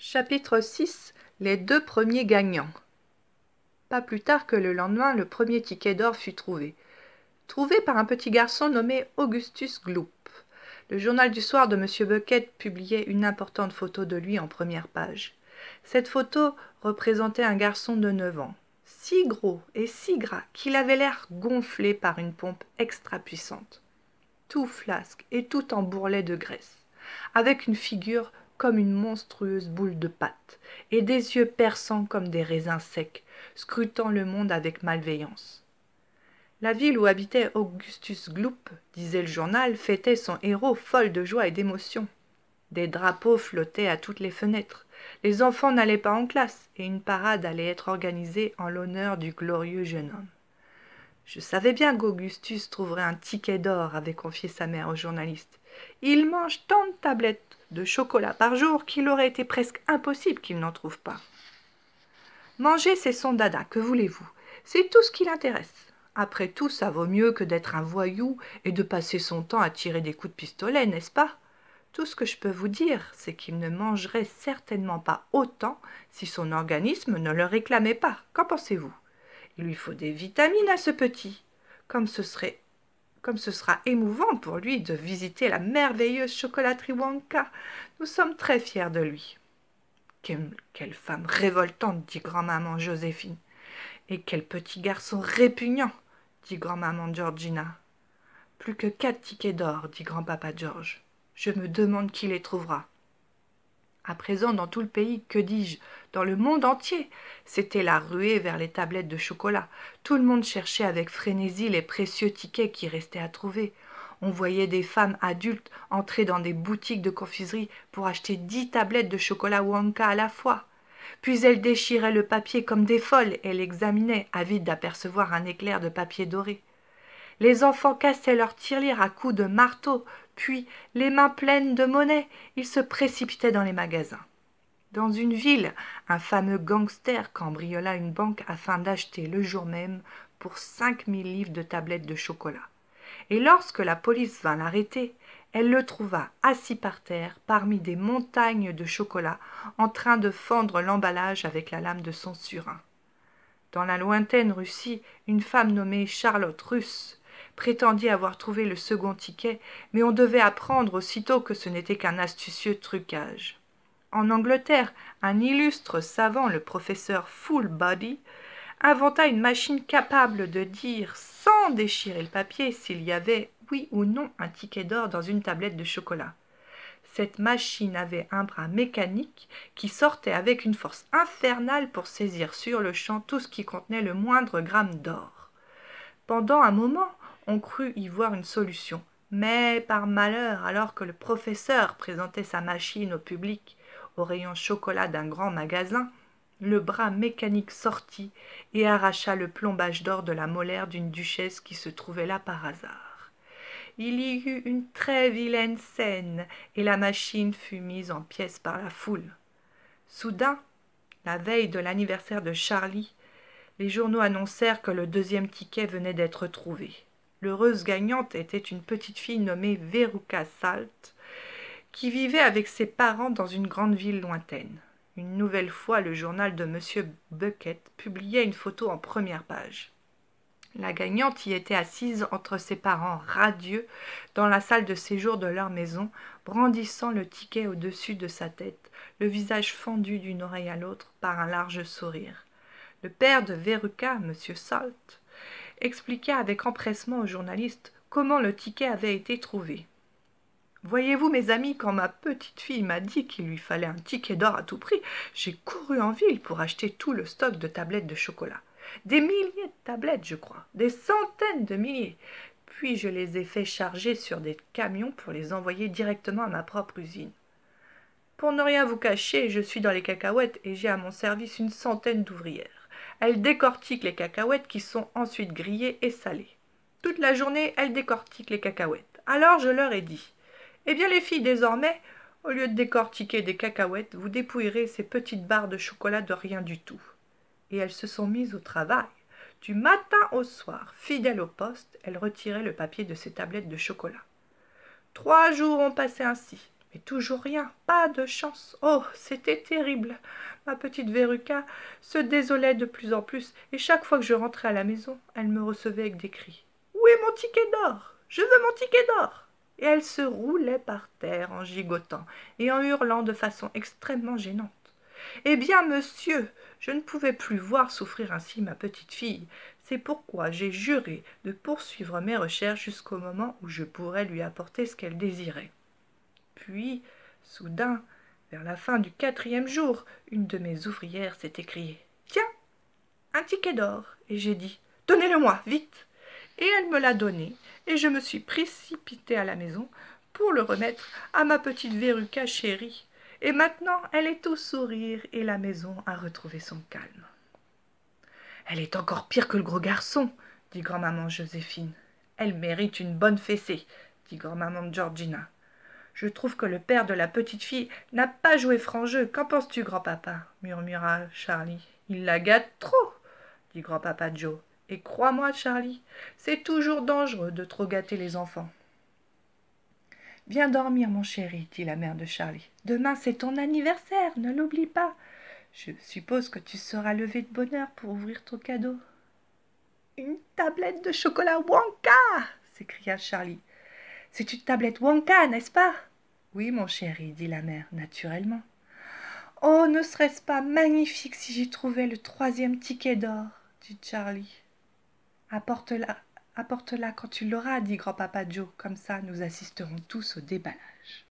Chapitre 6. Les deux premiers gagnants. Pas plus tard que le lendemain, le premier ticket d'or fut trouvé. Trouvé par un petit garçon nommé Augustus Gloop. Le journal du soir de M. Bucket publiait une importante photo de lui en première page. Cette photo représentait un garçon de 9 ans, si gros et si gras qu'il avait l'air gonflé par une pompe extra puissante. Tout flasque et tout embourlé de graisse, avec une figure comme une monstrueuse boule de pâte, et des yeux perçants comme des raisins secs, scrutant le monde avec malveillance. La ville où habitait Augustus Gloop, disait le journal, fêtait son héros folle de joie et d'émotion. Des drapeaux flottaient à toutes les fenêtres, les enfants n'allaient pas en classe, et une parade allait être organisée en l'honneur du glorieux jeune homme. Je savais bien qu'Augustus trouverait un ticket d'or, avait confié sa mère au journaliste. Il mange tant de tablettes de chocolat par jour qu'il aurait été presque impossible qu'il n'en trouve pas. Manger, c'est son dada, que voulez-vous? C'est tout ce qui l'intéresse. Après tout, ça vaut mieux que d'être un voyou et de passer son temps à tirer des coups de pistolet, n'est-ce pas? Tout ce que je peux vous dire, c'est qu'il ne mangerait certainement pas autant si son organisme ne le réclamait pas. Qu'en pensez-vous? Il lui faut des vitamines à ce petit, comme ce sera émouvant pour lui de visiter la merveilleuse chocolaterie Wonka. Nous sommes très fiers de lui. Quelle femme révoltante, dit grand-maman Joséphine. Et quel petit garçon répugnant, dit grand-maman Georgina. Plus que 4 tickets d'or, dit grand-papa George. Je me demande qui les trouvera. À présent, dans tout le pays, que dis-je, dans le monde entier, c'était la ruée vers les tablettes de chocolat. Tout le monde cherchait avec frénésie les précieux tickets qui restaient à trouver. On voyait des femmes adultes entrer dans des boutiques de confiserie pour acheter 10 tablettes de chocolat Wonka à la fois. Puis elles déchiraient le papier comme des folles et l'examinaient, avides d'apercevoir un éclair de papier doré. Les enfants cassaient leurs tirelires à coups de marteau, puis, les mains pleines de monnaie, ils se précipitaient dans les magasins. Dans une ville, un fameux gangster cambriola une banque afin d'acheter le jour même pour 5000 livres de tablettes de chocolat. Et lorsque la police vint l'arrêter, elle le trouva assis par terre parmi des montagnes de chocolat en train de fendre l'emballage avec la lame de son surin. Dans la lointaine Russie, une femme nommée Charlotte Russe prétendit avoir trouvé le second ticket, mais on devait apprendre aussitôt que ce n'était qu'un astucieux trucage. En Angleterre, un illustre savant, le professeur Fullbody, inventa une machine capable de dire, sans déchirer le papier, s'il y avait, oui ou non, un ticket d'or dans une tablette de chocolat. Cette machine avait un bras mécanique qui sortait avec une force infernale pour saisir sur le champ tout ce qui contenait le moindre gramme d'or. Pendant un moment, on crut y voir une solution, mais par malheur, alors que le professeur présentait sa machine au public au rayon chocolat d'un grand magasin, le bras mécanique sortit et arracha le plombage d'or de la molaire d'une duchesse qui se trouvait là par hasard. Il y eut une très vilaine scène, et la machine fut mise en pièces par la foule. Soudain, la veille de l'anniversaire de Charlie, les journaux annoncèrent que le deuxième ticket venait d'être trouvé. L'heureuse gagnante était une petite fille nommée Veruca Salt, qui vivait avec ses parents dans une grande ville lointaine. Une nouvelle fois, le journal de M. Bucket publiait une photo en première page. La gagnante y était assise entre ses parents radieux dans la salle de séjour de leur maison, brandissant le ticket au-dessus de sa tête, le visage fendu d'une oreille à l'autre par un large sourire. Le père de Veruca, M. Salt, expliqua avec empressement aux journalistes comment le ticket avait été trouvé. « Voyez-vous, mes amis, quand ma petite fille m'a dit qu'il lui fallait un ticket d'or à tout prix, j'ai couru en ville pour acheter tout le stock de tablettes de chocolat. Des milliers de tablettes, je crois, des centaines de milliers. Puis je les ai fait charger sur des camions pour les envoyer directement à ma propre usine. Pour ne rien vous cacher, je suis dans les cacahuètes et j'ai à mon service une centaine d'ouvrières. Elles décortiquent les cacahuètes qui sont ensuite grillées et salées. Toute la journée, elles décortiquent les cacahuètes. Alors je leur ai dit « Eh bien les filles, désormais, au lieu de décortiquer des cacahuètes, vous dépouillerez ces petites barres de chocolat de rien du tout. » Et elles se sont mises au travail. Du matin au soir, fidèles au poste, elles retiraient le papier de ces tablettes de chocolat. 3 jours ont passé ainsi, Mais toujours rien, pas de chance. Oh, c'était terrible. Ma petite Véruca se désolait de plus en plus, et chaque fois que je rentrais à la maison, elle me recevait avec des cris. « Où est mon ticket d'or? Je veux mon ticket d'or !» Et elle se roulait par terre en gigotant et en hurlant de façon extrêmement gênante. Eh bien, monsieur, je ne pouvais plus voir souffrir ainsi ma petite fille. C'est pourquoi j'ai juré de poursuivre mes recherches jusqu'au moment où je pourrais lui apporter ce qu'elle désirait. Puis, soudain, vers la fin du 4e jour, une de mes ouvrières s'est écriée « Tiens, un ticket d'or !» Et j'ai dit « Donnez-le-moi, vite !» Et elle me l'a donné, et je me suis précipitée à la maison pour le remettre à ma petite Véruca chérie. Et maintenant, elle est tout sourire et la maison a retrouvé son calme. « Elle est encore pire que le gros garçon, » dit grand-maman Joséphine. « Elle mérite une bonne fessée, » dit grand-maman Georgina. « Je trouve que le père de la petite fille n'a pas joué franc jeu. Qu'en penses-tu, grand-papa » murmura Charlie. « Il la gâte trop, » dit grand-papa Joe. « Et crois-moi, Charlie, c'est toujours dangereux de trop gâter les enfants. »« Viens dormir, mon chéri, » dit la mère de Charlie. « Demain, c'est ton anniversaire, ne l'oublie pas. Je suppose que tu seras levé de bonne heure pour ouvrir ton cadeau. »« Une tablette de chocolat Wonka !» s'écria Charlie. « C'est une tablette Wonka, n'est-ce pas ?»« Oui, mon chéri, » dit la mère, naturellement. « Oh, ne serait-ce pas magnifique si j'y trouvais le 3e ticket d'or ?» dit Charlie. « Apporte-la quand tu l'auras, » dit grand-papa Joe. « Comme ça, nous assisterons tous au déballage. »